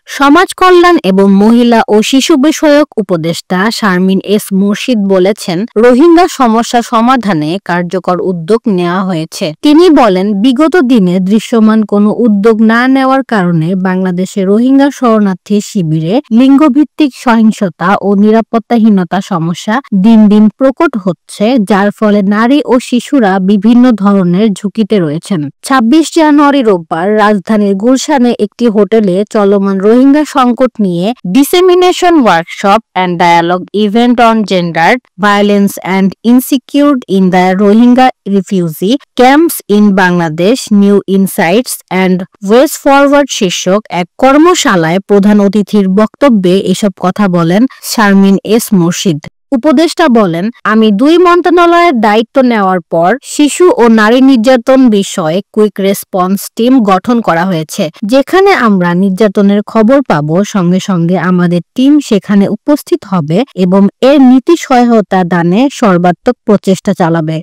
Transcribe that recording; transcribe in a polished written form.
সমাজ কল্যাণ এবং মহিলা ও শিশু বিষয়ক উপদেষ্টা শারমিন এস মুর্শিদ বলেছেন, রোহিঙ্গা সমস্যা সমাধানে কার্যকর উদ্যোগ নেওয়া হয়েছে। তিনি বলেন, বিগত দিনে দৃশ্যমান কোনো উদ্যোগ না নেওয়ার কারণে বাংলাদেশে রোহিঙ্গা শরণার্থী শিবিরে লিঙ্গভিত্তিক সহিংসতা ও নিরাপত্তাহীনতা সমস্যা দিন দিন প্রকট হচ্ছে, যার ফলে নারী ও শিশুরা বিভিন্ন ধরনের ঝুঁকিতে রয়েছেন। ২৬ জানুয়ারি রোববার রাজধানীর গুলশানে একটি হোটেলে চলমান রোহিঙ্গা সংকট নিয়ে dissemination workshop and dialogue event on gender violence and insecurity in the Rohingya refugee camps in Bangladesh new insights and ways forward শীর্ষক এক কর্মশালায় প্রধান অতিথির বক্তব্যে এসব কথা বলেন শারমিন এস মুর্শিদ। উপদেষ্টা বলেন, আমি ২ মন্ত্রণালয়ের দায়িত্ব নেওয়ার পর শিশু ও নারী নির্যাতন বিষয়ে কুইক রেসপন্স টিম গঠন করা হয়েছে। যেখানে আমরা নির্যাতনের খবর পাবো, সঙ্গে সঙ্গে আমাদের টিম সেখানে উপস্থিত হবে এবং এর নীতি সহায়তা দানে সর্বাত্মক প্রচেষ্টা চালাবে।